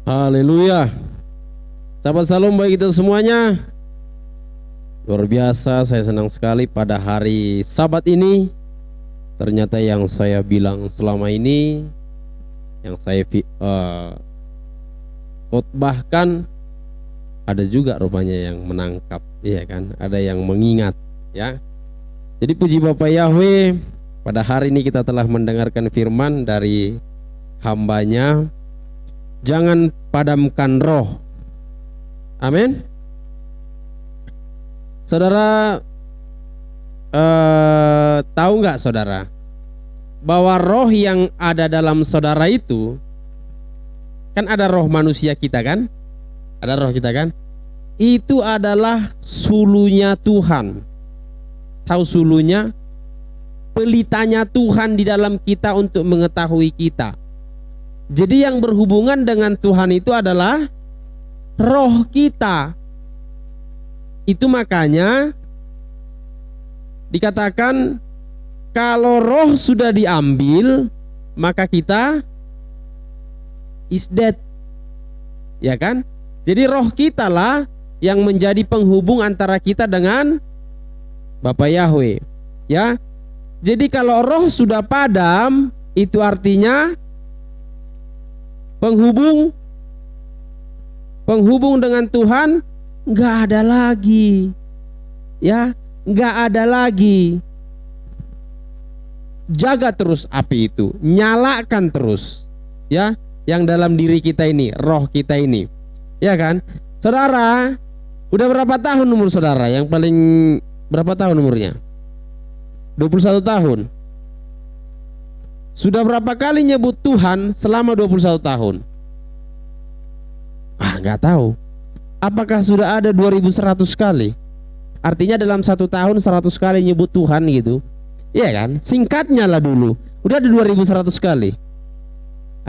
Haleluya. Sahabat Salam bagi kita semuanya. Luar biasa, saya senang sekali pada hari Sabat ini. Ternyata yang saya bilang selama ini, yang saya khotbahkan, ada juga rupanya yang menangkap, iya kan? Ada yang mengingat, ya. Jadi puji Bapak Yahweh, pada hari ini kita telah mendengarkan firman dari hambanya. Jangan padamkan roh. Amin. Saudara tahu nggak saudara bahwa roh yang ada dalam saudara itu kan ada roh manusia kita kan? Ada roh kita kan? Itu adalah sulunya Tuhan. Tahu sulunya? Pelitanya Tuhan di dalam kita untuk mengetahui kita. Jadi yang berhubungan dengan Tuhan itu adalah roh kita. Itu makanya dikatakan kalau roh sudah diambil, maka kita is dead. Ya kan? Jadi roh kita lah yang menjadi penghubung antara kita dengan Bapak Yahweh. Ya. Jadi kalau roh sudah padam, itu artinya penghubung dengan Tuhan nggak ada lagi, ya, nggak ada lagi. Jaga terus api itu, nyalakan terus, ya, yang dalam diri kita ini, roh kita ini, ya kan, saudara. Udah berapa tahun umur saudara? Yang paling berapa tahun umurnya? 21 tahun. Sudah berapa kali nyebut Tuhan selama 21 tahun? Nggak tahu. Apakah sudah ada 2100 kali? Artinya dalam satu tahun 100 kali nyebut Tuhan gitu. Iya kan? Singkatnya lah dulu. Udah ada 2100 kali.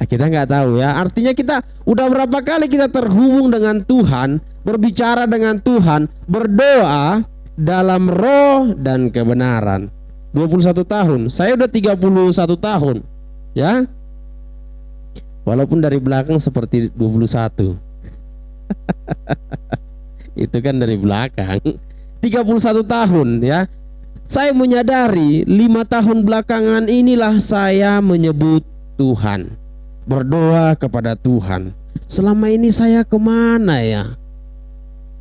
Kita nggak tahu ya. Artinya kita udah berapa kali kita terhubung dengan Tuhan, berbicara dengan Tuhan, berdoa dalam roh dan kebenaran. 21 tahun. Saya udah 31 tahun. Ya. Walaupun dari belakang seperti 21. Itu kan dari belakang. 31 tahun ya. Saya menyadari 5 tahun belakangan inilah saya menyebut Tuhan, berdoa kepada Tuhan. Selama ini saya kemana ya?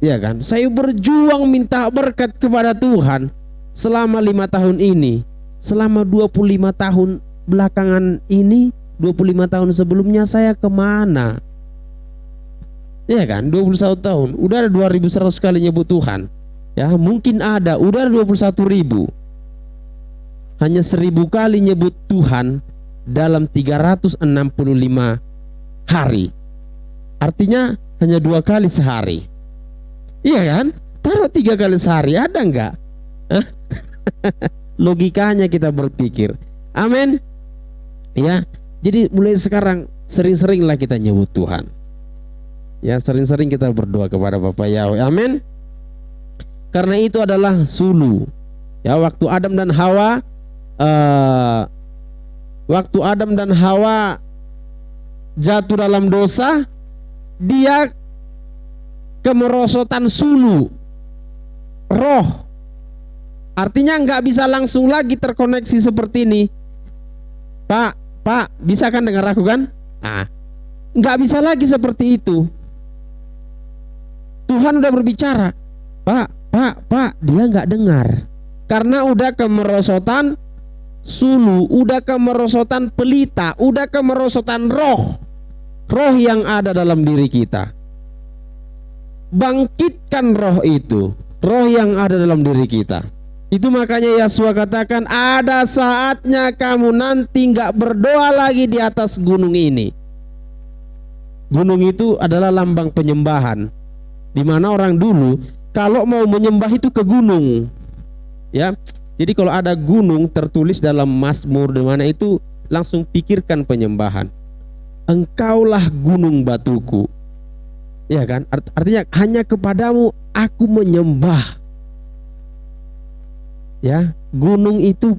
Ya kan? Saya berjuang minta berkat kepada Tuhan selama 5 tahun ini. Selama 25 tahun belakangan ini, 25 tahun sebelumnya saya kemana? Ya kan, 21 tahun, udah ada 2100 kali nyebut Tuhan. Ya, mungkin ada, udah ada 21.000. Hanya 1000 kali nyebut Tuhan dalam 365 hari. Artinya hanya 2 kali sehari. Iya kan? Taruh 3 kali sehari, ada enggak? Logikanya kita berpikir. Amin. Ya, jadi mulai sekarang sering-seringlah kita nyebut Tuhan. Ya, sering-sering kita berdoa kepada Bapak Yahweh. Amin. Karena itu adalah sulu. Ya, waktu Adam dan Hawa jatuh dalam dosa, dia kemerosotan sulu, roh. Artinya nggak bisa langsung lagi terkoneksi seperti ini. Pak, bisa kan dengar aku kan? Nggak bisa lagi seperti itu. Tuhan udah berbicara, Pak, dia nggak dengar karena udah kemerosotan sulu, udah kemerosotan pelita, udah kemerosotan roh yang ada dalam diri kita. Bangkitkan roh itu, roh yang ada dalam diri kita. Itu makanya Yesua katakan, ada saatnya kamu nanti nggak berdoa lagi di atas gunung ini. Gunung itu adalah lambang penyembahan, di mana orang dulu kalau mau menyembah itu ke gunung, ya. Jadi kalau ada gunung tertulis dalam Mazmur di mana itu langsung pikirkan penyembahan. Engkaulah gunung batuku, ya kan? Artinya hanya kepadamu aku menyembah. Ya, gunung itu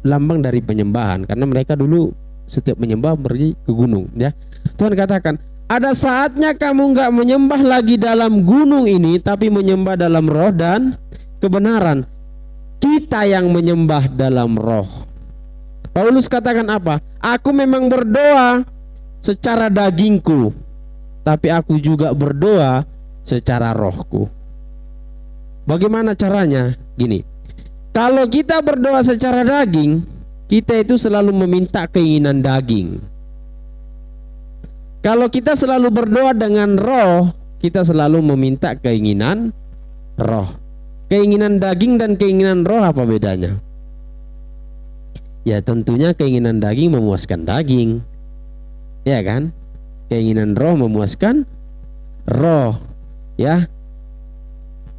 lambang dari penyembahan karena mereka dulu setiap menyembah pergi ke gunung, ya. Tuhan katakan, Ada saatnya kamu nggak menyembah lagi dalam gunung ini, tapi menyembah dalam roh dan kebenaran. Kita yang menyembah dalam roh. Paulus katakan apa? Aku memang berdoa secara dagingku, tapi aku juga berdoa secara rohku. Bagaimana caranya? Gini, kalau kita berdoa secara daging, kita itu selalu meminta keinginan daging. Kalau kita selalu berdoa dengan roh, kita selalu meminta keinginan roh. Keinginan daging dan keinginan roh apa bedanya? Ya tentunya keinginan daging memuaskan daging, ya kan? Keinginan roh memuaskan roh, ya.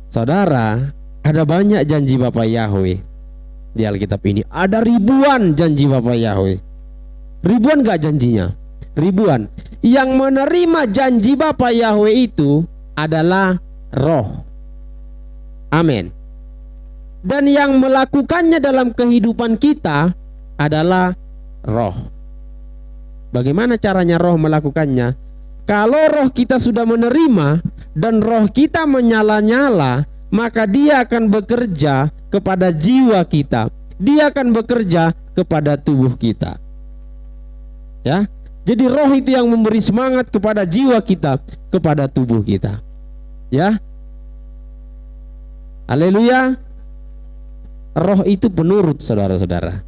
Saudara, ada banyak janji Bapa Yahweh di Alkitab ini. Ada ribuan janji Bapa Yahweh. Ribuan gak janjinya? Ribuan. Yang menerima janji Bapa Yahweh itu adalah roh. Amin. Dan yang melakukannya dalam kehidupan kita adalah roh. Bagaimana caranya roh melakukannya? Kalau roh kita sudah menerima dan roh kita menyala-nyala, maka dia akan bekerja kepada jiwa kita. Dia akan bekerja kepada tubuh kita. Ya. Jadi roh itu yang memberi semangat kepada jiwa kita, kepada tubuh kita. Ya. Haleluya. Roh itu penurut, saudara-saudara.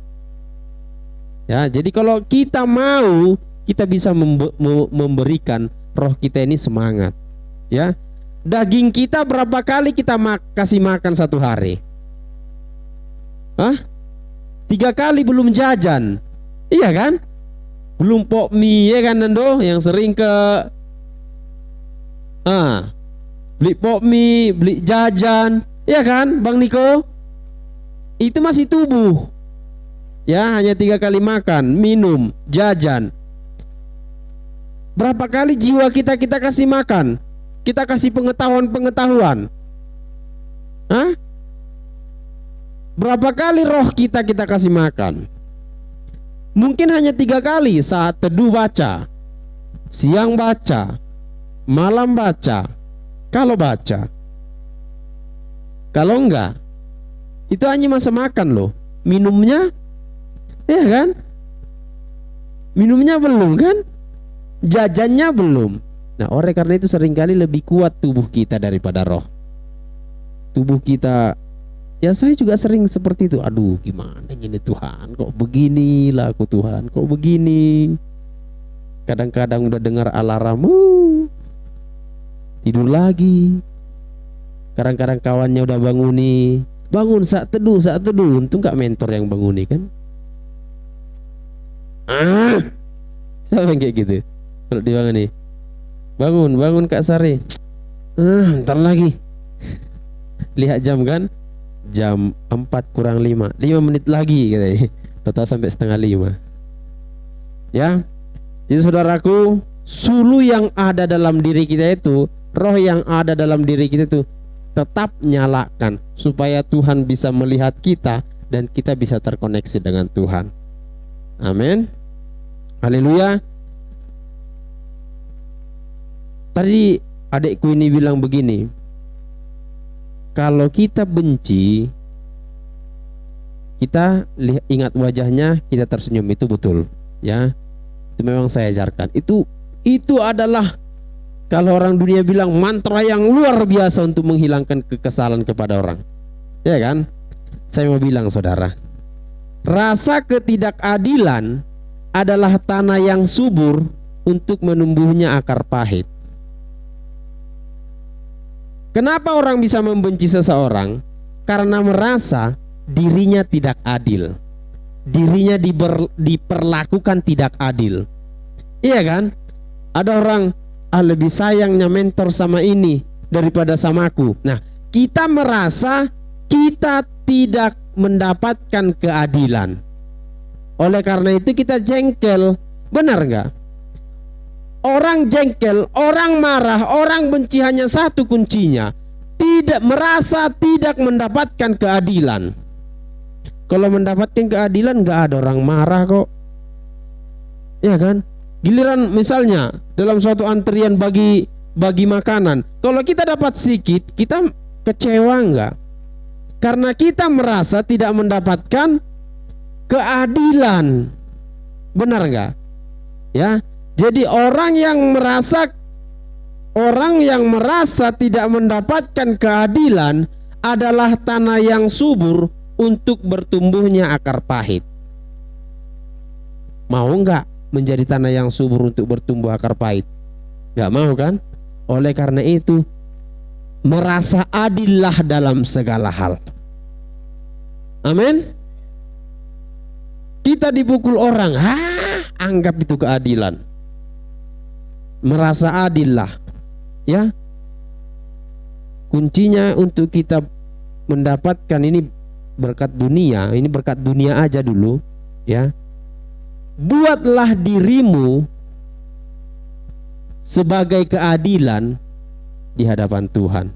Ya, jadi kalau kita mau, kita bisa memberikan roh kita ini semangat. Ya. Daging kita berapa kali kita kasih makan satu hari? 3 kali belum jajan. Iya kan? Belum pok mie, ya kan Nando, yang sering ke beli pok mie, beli jajan, ya kan Bang Niko? Itu masih tubuh. Ya, hanya 3 kali makan, minum, jajan. Berapa kali jiwa kita kasih makan? Kita kasih pengetahuan. Berapa kali roh kita kasih makan? Mungkin hanya 3 kali, saat teduh baca, siang baca, malam baca, kalau baca. Kalau enggak, itu hanya masa makan loh. Minumnya, ya kan? Minumnya belum kan? Jajannya belum. Nah, oleh karena itu seringkali lebih kuat tubuh kita daripada roh. Tubuh kita, ya saya juga sering seperti itu. Aduh, gimana ini Tuhan, kok beginilah aku Tuhan, kok begini. Kadang-kadang udah dengar alarm, tidur lagi. Kadang-kadang kawannya udah banguni, bangun saat teduh. Untung gak mentor yang banguni kan. Siapa yang kayak gitu? Kalau dibanguni, bangun Kak Sari. Ntar lagi. Lihat jam kan, jam 4:05, 5 menit lagi katanya. Total sampai 4:30. Ya. Jadi saudaraku, sulu yang ada dalam diri kita itu, roh yang ada dalam diri kita itu tetap nyalakan supaya Tuhan bisa melihat kita dan kita bisa terkoneksi dengan Tuhan. Amin. Haleluya. Tadi adikku ini bilang begini, kalau kita benci, kita ingat wajahnya, kita tersenyum, itu betul, ya. Itu memang saya ajarkan. Itu adalah, kalau orang dunia bilang, mantra yang luar biasa untuk menghilangkan kekesalan kepada orang, ya kan? Saya mau bilang saudara, rasa ketidakadilan adalah tanah yang subur untuk menumbuhnya akar pahit. Kenapa orang bisa membenci seseorang? Karena merasa dirinya tidak adil, dirinya diperlakukan tidak adil. Iya kan? Ada orang, lebih sayangnya mentor sama ini daripada sama aku. Nah, kita merasa kita tidak mendapatkan keadilan. Oleh karena itu kita jengkel. Benar nggak? Orang jengkel, orang marah, orang benci hanya satu kuncinya, merasa tidak mendapatkan keadilan. Kalau mendapatkan keadilan, nggak ada orang marah kok, ya kan? Giliran misalnya dalam suatu antrian bagi makanan, kalau kita dapat sedikit, kita kecewa enggak? Karena kita merasa tidak mendapatkan keadilan. Benar enggak? Ya. Jadi orang yang merasa tidak mendapatkan keadilan adalah tanah yang subur untuk bertumbuhnya akar pahit. Mau enggak menjadi tanah yang subur untuk bertumbuh akar pahit? Enggak mau kan? Oleh karena itu, merasa adillah dalam segala hal. Amin. Kita dipukul orang, anggap itu keadilan. Merasa adillah, ya. Kuncinya untuk kita mendapatkan ini berkat dunia, ini berkat dunia aja dulu, ya. Buatlah dirimu sebagai keadilan di hadapan Tuhan.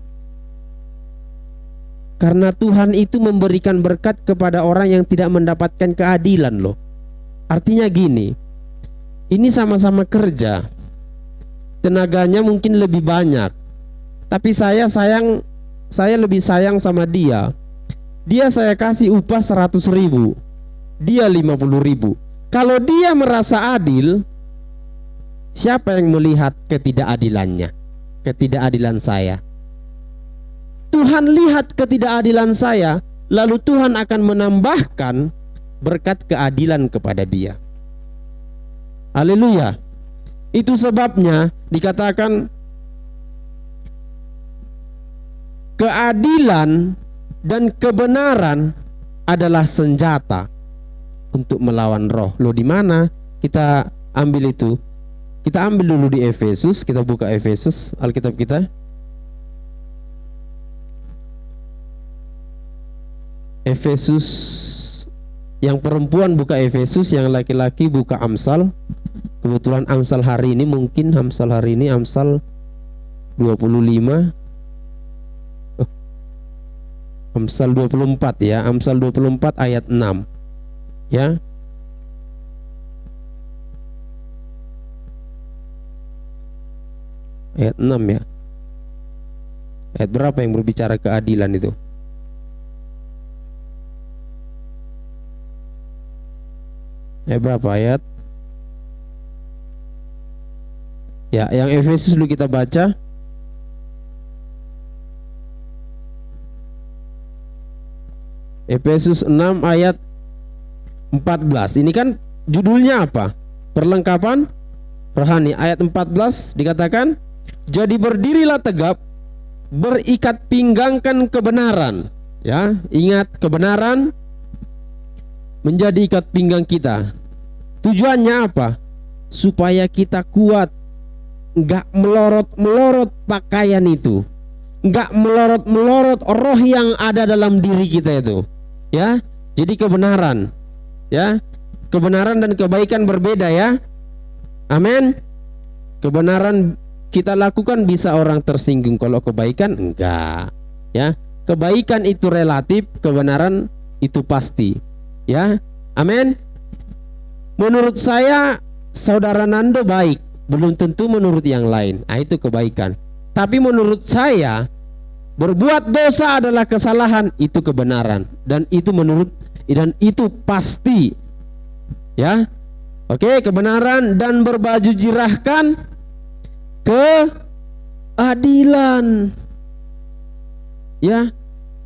Karena Tuhan itu memberikan berkat kepada orang yang tidak mendapatkan keadilan loh. Artinya gini, ini sama-sama kerja, tenaganya mungkin lebih banyak, tapi saya lebih sayang sama dia. Dia saya kasih upah 100.000, dia 50.000. Kalau dia merasa adil, siapa yang melihat ketidakadilannya? Ketidakadilan saya. Tuhan lihat ketidakadilan saya, lalu Tuhan akan menambahkan berkat keadilan kepada dia. Haleluya. Itu sebabnya dikatakan keadilan dan kebenaran adalah senjata untuk melawan roh. Loh, di mana kita ambil itu? Kita ambil dulu di Efesus, kita buka Efesus, Alkitab kita. Efesus, yang perempuan buka Efesus, yang laki-laki buka Amsal. Kebetulan Amsal hari ini Amsal 25. Amsal 24 ya, Amsal 24 ayat 6. Ya. Ayat 6 ya. Ayat berapa yang berbicara keadilan itu? Ayat berapa ayat? Ya, yang Efesus dulu kita baca. Efesus 6 ayat 14. Ini kan judulnya apa? Perlengkapan rohani. Ayat 14 dikatakan, jadi berdirilah tegap, berikat pinggangkan kebenaran. Ya, ingat kebenaran menjadi ikat pinggang kita. Tujuannya apa? Supaya kita kuat, enggak melorot-melorot pakaian itu, enggak melorot-melorot roh yang ada dalam diri kita itu. Ya, jadi kebenaran. Ya, kebenaran dan kebaikan berbeda ya. Amin. Kebenaran kita lakukan bisa orang tersinggung, kalau kebaikan enggak. Ya, kebaikan itu relatif, kebenaran itu pasti. Ya, amin. Menurut saya saudara Nando baik, belum tentu menurut yang lain. Itu kebaikan. Tapi menurut saya berbuat dosa adalah kesalahan, itu kebenaran, dan itu pasti. Ya. Oke, kebenaran dan berbaju jirahkan keadilan. Ya.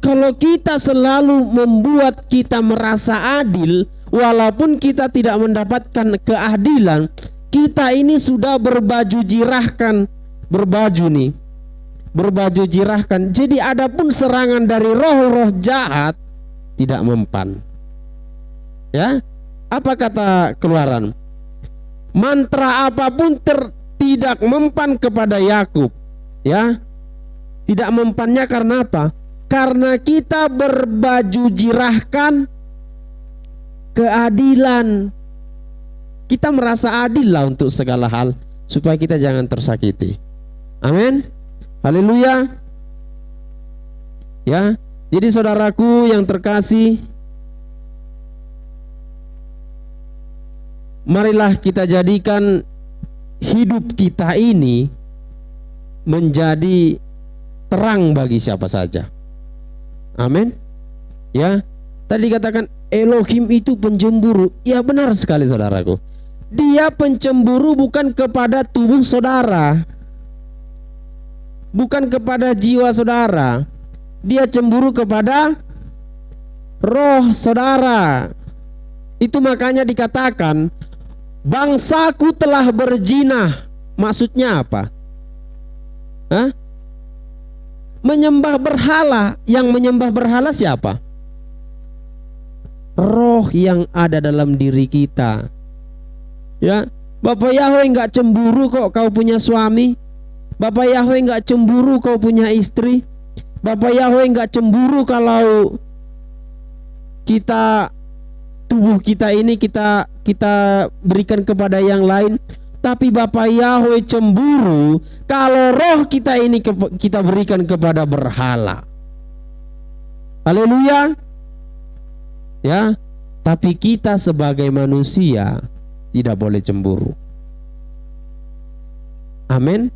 Kalau kita selalu membuat kita merasa adil, walaupun kita tidak mendapatkan keadilan, kita ini sudah berbaju jirahkan, berbaju jirahkan. Jadi adapun serangan dari roh-roh jahat tidak mempan. Ya, apa kata Keluaran? Mantra apapun tidak mempan kepada Yakub. Ya, tidak mempannya karena apa? Karena kita berbaju jirahkan keadilan. Kita merasa adil lah untuk segala hal, supaya kita jangan tersakiti. Amin. Haleluya. Ya, jadi saudaraku yang terkasih, marilah kita jadikan hidup kita ini menjadi terang bagi siapa saja. Amin. Ya, tadi dikatakan Elohim itu pencemburu. Ya, benar sekali saudaraku. Dia pencemburu bukan kepada tubuh saudara, bukan kepada jiwa saudara. Dia cemburu kepada roh saudara. Itu makanya dikatakan bangsaku telah berzina. Maksudnya apa? Hah? Menyembah berhala. Yang menyembah berhala siapa? Roh yang ada dalam diri kita. Ya, Bapak Yahweh nggak cemburu kok kau punya suami. Bapak Yahweh nggak cemburu kau punya istri. Bapak Yahweh nggak cemburu kalau tubuh kita ini kita berikan kepada yang lain. Tapi Bapak Yahweh cemburu kalau roh kita ini kita berikan kepada berhala. Haleluya. Ya, tapi kita sebagai manusia tidak boleh cemburu. Amin.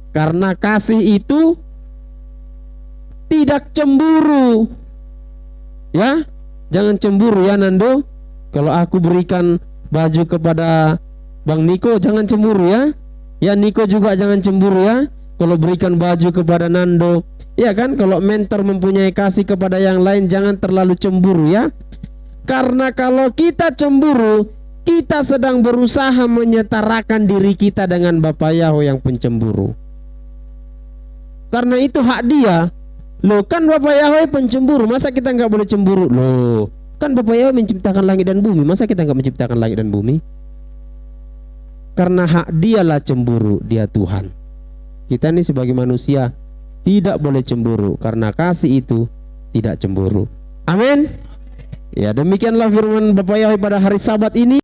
Karena kasih itu tidak cemburu. Ya, jangan cemburu ya Nando. Kalau aku berikan baju kepada Bang Niko, jangan cemburu ya. Ya, Niko juga jangan cemburu ya. Kalau berikan baju kepada Nando, ya kan? Kalau mentor mempunyai kasih kepada yang lain, jangan terlalu cemburu ya. Karena kalau kita cemburu, kita sedang berusaha menyetarakan diri kita dengan Bapa Yahweh yang pencemburu. Karena itu hak dia. Loh, kan Bapak Yahweh pencemburu, masa kita nggak boleh cemburu? Loh, kan Bapak Yahweh menciptakan langit dan bumi, masa kita nggak menciptakan langit dan bumi? Karena hak dialah cemburu, dia Tuhan. Kita ini sebagai manusia tidak boleh cemburu, karena kasih itu tidak cemburu. Amin. Ya, demikianlah firman Bapak Yahweh pada hari Sabat ini.